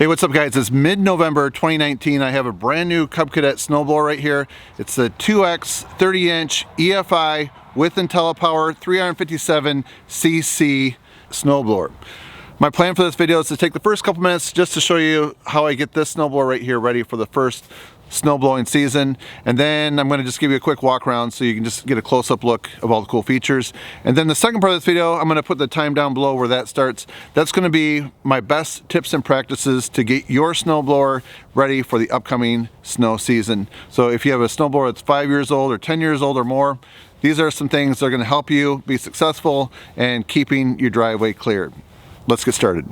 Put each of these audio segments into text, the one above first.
Hey, what's up guys? It's mid-November 2019. I have a brand new Cub Cadet snowblower right here. It's the 2X 30-inch EFI with Intellipower 357cc snowblower. My plan for this video is to take the first couple minutes just to show you how I get this snowblower right here ready for the first snow blowing season, and then I'm going to just give you a quick walk around so you can just get a close-up look of all the cool features. And then the second part of this video, I'm going to put the time down below where that starts. That's going to be my best tips and practices to get your snowblower ready for the upcoming snow season. So if you have a snowblower that's 5 years old or 10 years old or more, these are some things that are going to help you be successful and keeping your driveway cleared. Let's get started.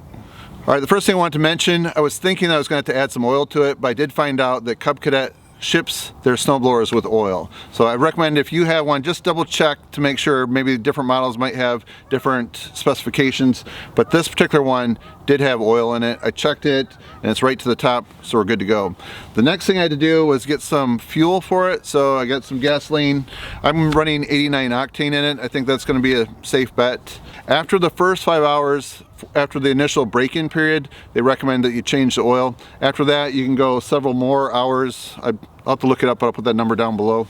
All right, the first thing I wanted to mention, I was thinking I was going to have to add some oil to it, but I did find out that Cub Cadet ships their snowblowers with oil. So I recommend if you have one, just double check to make sure. Maybe different models might have different specifications, but this particular one did have oil in it. I checked it and it's right to the top, so we're good to go. The next thing I had to do was get some fuel for it, so I got some gasoline. I'm running 89 octane in it. I think that's going to be a safe bet. After the first 5 hours, after the initial break-in period, they recommend that you change the oil. After that, you can go several more hours. I'll have to look it up, but I'll put that number down below.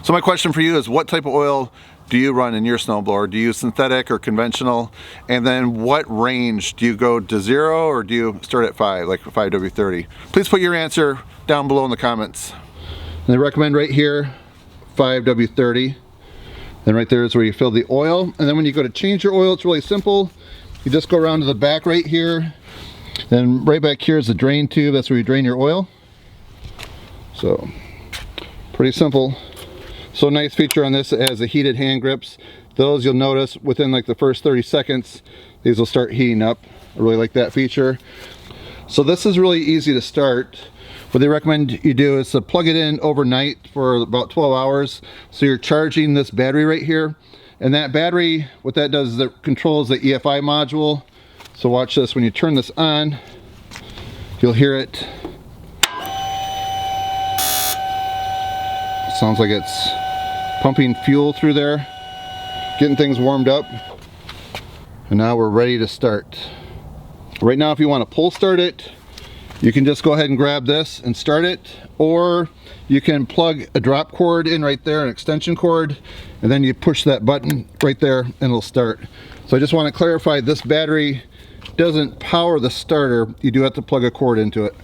So my question for you is, what type of oil do you run in your snowblower? Do you use synthetic or conventional? And then what range? Do you go to 0 or do you start at 5, like 5W30? Please put your answer down below in the comments. And they recommend right here 5W30. Then right there is where you fill the oil. And then when you go to change your oil, it's really simple. You just go around to the back right here. Then right back here is the drain tube. That's where you drain your oil. So pretty simple. So nice feature on this, it has the heated hand grips. Those you'll notice within like the first 30 seconds, these will start heating up. I really like that feature. So this is really easy to start. What they recommend you do is to plug it in overnight for about 12 hours. So you're charging this battery right here. And that battery, what that does is it controls the EFI module. So watch this, when you turn this on, you'll hear it. Sounds like it's pumping fuel through there, getting things warmed up. And now we're ready to start. Right now, if you want to pull start it, you can just go ahead and grab this and start it, or you can plug a drop cord in right there, an extension cord, and then you push that button right there and it'll start. So I just want to clarify, this battery doesn't power the starter. You do have to plug a cord into it.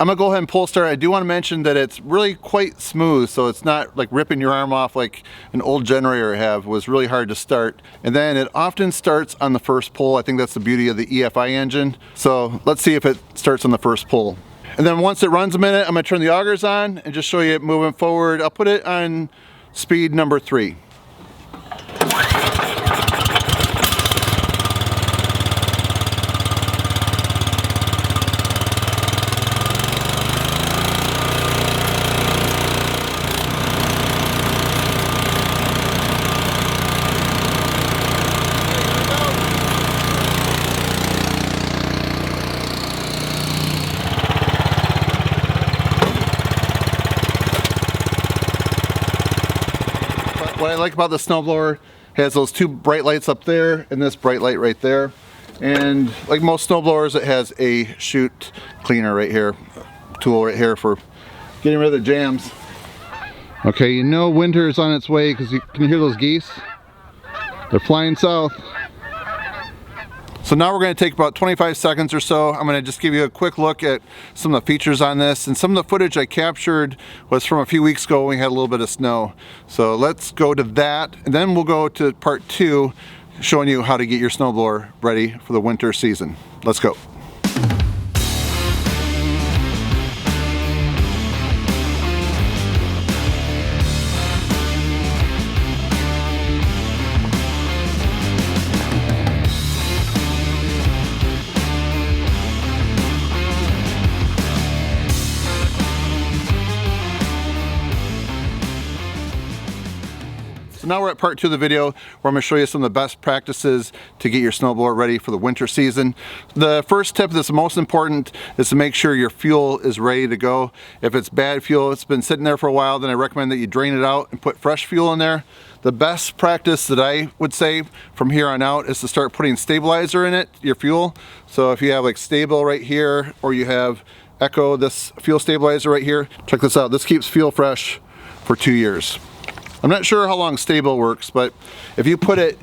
I'm gonna go ahead and pull start. I do want to mention that it's really quite smooth, so it's not like ripping your arm off like an old generator I have. It was really hard to start. And then it often starts on the first pull. I think that's the beauty of the EFI engine. So let's see if it starts on the first pull. And then once it runs a minute, I'm gonna turn the augers on and just show you it moving forward. I'll put it on speed number 3. What I like about the snowblower, has those 2 bright lights up there and this bright light right there. And like most snowblowers, it has a chute cleaner right here, tool right here for getting rid of the jams. Okay, you know winter is on its way because can you hear those geese? They're flying south. So now we're going to take about 25 seconds or so. I'm going to just give you a quick look at some of the features on this. And some of the footage I captured was from a few weeks ago when we had a little bit of snow. So let's go to that, and then we'll go to part 2, showing you how to get your snowblower ready for the winter season. Let's go. now we're at part 2 of the video where I'm going to show you some of the best practices to get your snowblower ready for the winter season. The first tip that's the most important is to make sure your fuel is ready to go. If it's bad fuel, it's been sitting there for a while, then I recommend that you drain it out and put fresh fuel in there. The best practice that I would say from here on out is to start putting stabilizer in it, your fuel. So if you have like Stable right here, or you have Echo, this fuel stabilizer right here, check this out. This keeps fuel fresh for 2 years. I'm not sure how long Stable works, but if you put it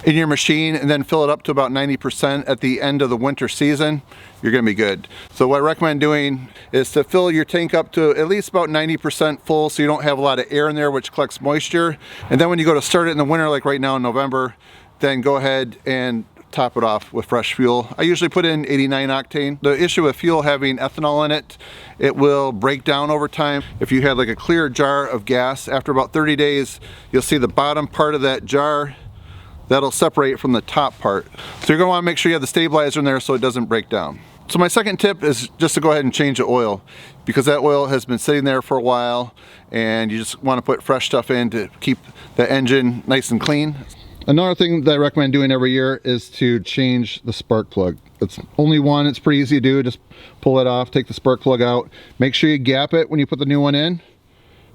in your machine and then fill it up to about 90% at the end of the winter season, you're gonna be good. So what I recommend doing is to fill your tank up to at least about 90% full so you don't have a lot of air in there which collects moisture. And then when you go to start it in the winter, like right now in November, then go ahead and top it off with fresh fuel. I usually put in 89 octane. The issue with fuel having ethanol in it, it will break down over time. If you had like a clear jar of gas, after about 30 days, you'll see the bottom part of that jar that'll separate from the top part. So you're gonna wanna make sure you have the stabilizer in there so it doesn't break down. So my second tip is just to go ahead and change the oil, because that oil has been sitting there for a while and you just wanna put fresh stuff in to keep the engine nice and clean. Another thing that I recommend doing every year is to change the spark plug. It's only one, it's pretty easy to do. Just pull it off, take the spark plug out. Make sure you gap it when you put the new one in, and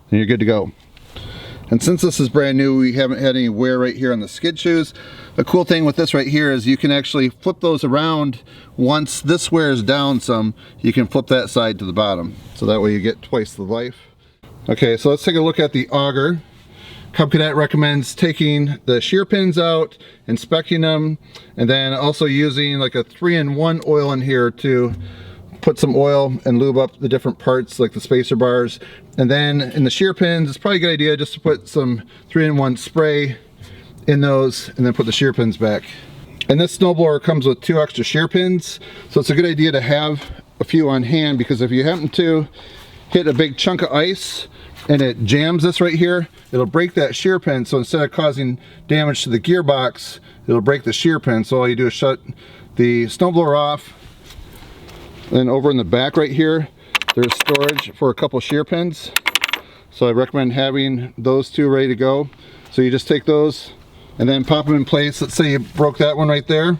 you're good to go. And since this is brand new, we haven't had any wear right here on the skid shoes. The cool thing with this right here is you can actually flip those around. Once this wears down some, you can flip that side to the bottom. So that way you get twice the life. Okay, so let's take a look at the auger. Cub Cadet recommends taking the shear pins out, inspecting them, and then also using like a 3-in-1 oil in here to put some oil and lube up the different parts like the spacer bars. And then in the shear pins, it's probably a good idea just to put some 3-in-1 spray in those and then put the shear pins back. And this snowblower comes with 2 extra shear pins, so it's a good idea to have a few on hand, because if you happen to hit a big chunk of ice and it jams this right here, it'll break that shear pin. So instead of causing damage to the gearbox, it'll break the shear pin. So all you do is shut the snowblower off. Then over in the back right here, there's storage for a couple shear pins. So I recommend having those 2 ready to go. So you just take those and then pop them in place. Let's say you broke that one right there.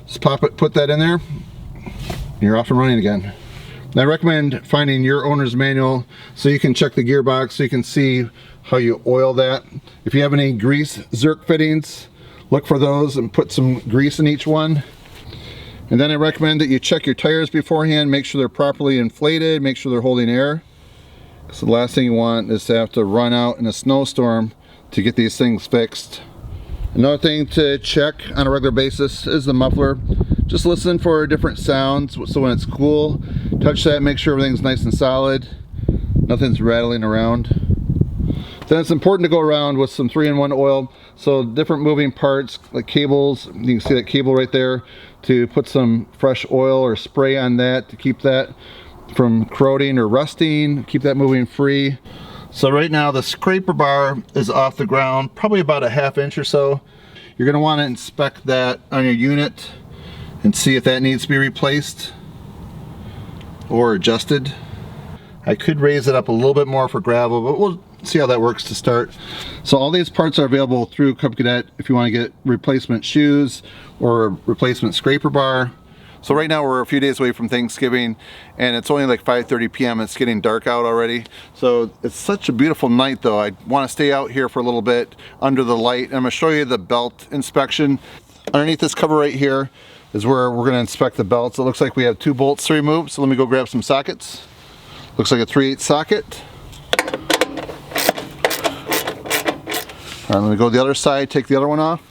Just pop it, put that in there, and you're off and running again. And I recommend finding your owner's manual so you can check the gearbox, so you can see how you oil that. If you have any grease Zerk fittings, look for those and put some grease in each one. And then I recommend that you check your tires beforehand, make sure they're properly inflated, make sure they're holding air. So the last thing you want is to have to run out in a snowstorm to get these things fixed. Another thing to check on a regular basis is the muffler. Just listen for different sounds, so when it's cool, touch that, make sure everything's nice and solid, nothing's rattling around. Then it's important to go around with some 3-in-1 oil, so different moving parts like cables, you can see that cable right there, to put some fresh oil or spray on that to keep that from corroding or rusting, keep that moving free. So right now the scraper bar is off the ground, probably about a 1/2 inch or so. You're going to want to inspect that on your unit and see if that needs to be replaced or adjusted. I could raise it up a little bit more for gravel, but we'll see how that works to start. So all these parts are available through Cub Cadet if you want to get replacement shoes or a replacement scraper bar. So right now we're a few days away from Thanksgiving and it's only like 5:30 p.m. It's getting dark out already. So it's such a beautiful night though. I want to stay out here for a little bit under the light. And I'm going to show you the belt inspection. Underneath this cover right here is where we're going to inspect the belts. It looks like we have 2 bolts to remove. So let me go grab some sockets. Looks like a 3/8 socket. All right, let me go to the other side, take the other one off.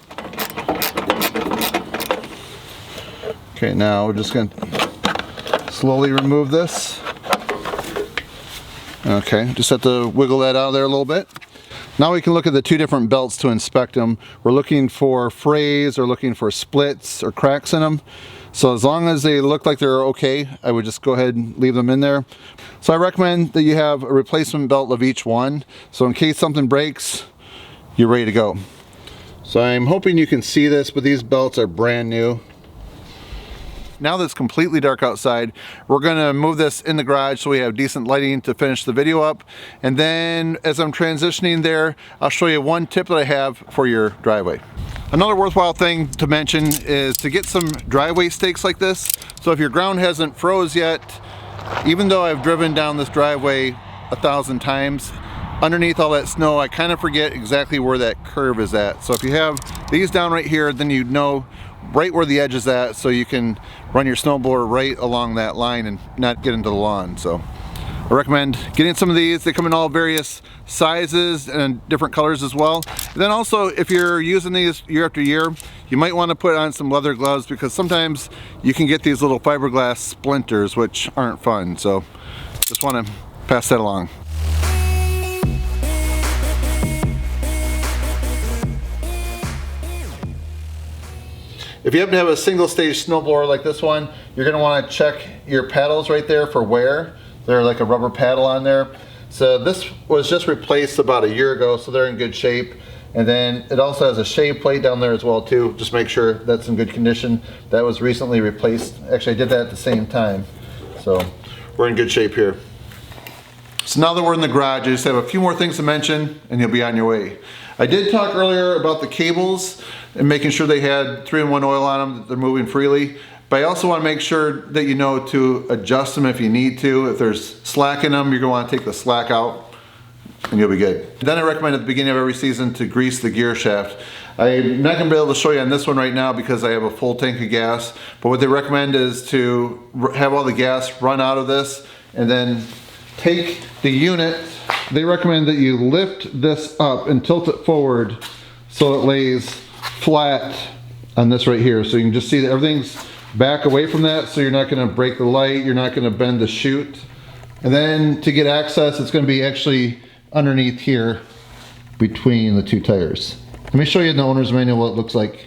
Okay, now we're just going to slowly remove this. Okay, just have to wiggle that out of there a little bit. Now we can look at the 2 different belts to inspect them. We're looking for frays or looking for splits or cracks in them. So as long as they look like they're okay, I would just go ahead and leave them in there. So I recommend that you have a replacement belt of each one. So in case something breaks, you're ready to go. So I'm hoping you can see this, but these belts are brand new. now that it's completely dark outside, we're gonna move this in the garage so we have decent lighting to finish the video up. And then as I'm transitioning there, I'll show you one tip that I have for your driveway. Another worthwhile thing to mention is to get some driveway stakes like this. So if your ground hasn't froze yet, even though I've driven down this driveway 1,000 times, underneath all that snow, I kind of forget exactly where that curve is at. So if you have these down right here, then you know right where the edge is at, so you can run your snowblower right along that line and not get into the lawn. So I recommend getting some of these. They come in all various sizes and different colors as well. And then also, if you're using these year after year, you might want to put on some leather gloves, because sometimes you can get these little fiberglass splinters, which aren't fun. So just want to pass that along. If you happen to have a single stage snowblower like this one, you're going to want to check your paddles right there for wear. They're like a rubber paddle on there. So this was just replaced about a year ago, so they're in good shape. And then it also has a shave plate down there as well too. Just make sure that's in good condition. That was recently replaced. Actually, I did that at the same time. So we're in good shape here. So now that we're in the garage, I just have a few more things to mention and you'll be on your way. I did talk earlier about the cables and making sure they had 3-in-1 oil on them, that they're moving freely. But I also want to make sure that you know to adjust them if you need to. If there's slack in them, you're going to want to take the slack out and you'll be good. Then I recommend at the beginning of every season to grease the gear shaft. I'm not going to be able to show you on this one right now because I have a full tank of gas. But what they recommend is to have all the gas run out of this and then take the unit. They recommend that you lift this up and tilt it forward so it lays flat on this right here. So you can just see that everything's back away from that, so you're not going to break the light, you're not going to bend the chute. And then to get access, it's going to be actually underneath here between the two tires. Let me show you in the owner's manual what it looks like.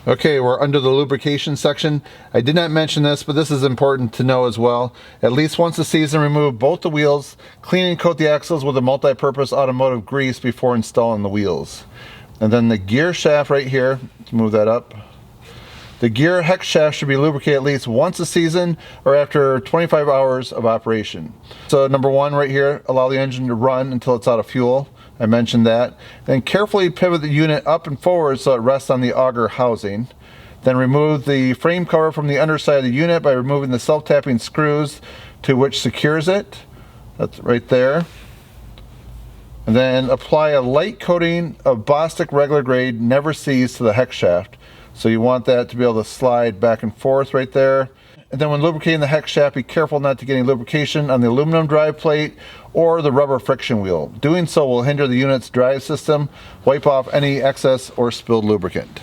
Okay, we're under the lubrication section. I did not mention this, but this is important to know as well. At least once a season, remove both the wheels, clean and coat the axles with a multi-purpose automotive grease before installing the wheels. And then the gear shaft right here, let's move that up. The gear hex shaft should be lubricated at least once a season or after 25 hours of operation. So number one right here, allow the engine to run until it's out of fuel. I mentioned that. Then carefully pivot the unit up and forward so it rests on the auger housing. Then remove the frame cover from the underside of the unit by removing the self-tapping screws to which secures it. That's right there. And then apply a light coating of Bostik regular grade Never Seized to the hex shaft. So you want that to be able to slide back and forth right there. And then when lubricating the hex shaft, be careful not to get any lubrication on the aluminum drive plate or the rubber friction wheel. Doing so will hinder the unit's drive system, wipe off any excess or spilled lubricant.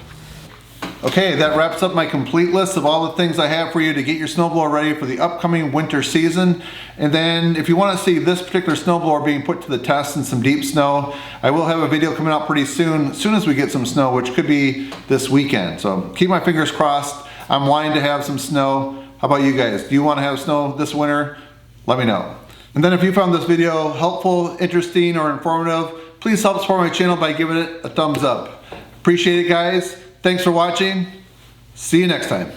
Okay, that wraps up my complete list of all the things I have for you to get your snowblower ready for the upcoming winter season. And then if you want to see this particular snowblower being put to the test in some deep snow, I will have a video coming out pretty soon as we get some snow, which could be this weekend. So keep my fingers crossed. I'm wanting to have some snow. How about you guys? Do you want to have snow this winter? Let me know. And then if you found this video helpful, interesting, or informative, please help support my channel by giving it a thumbs up. Appreciate it, guys. Thanks for watching. See you next time.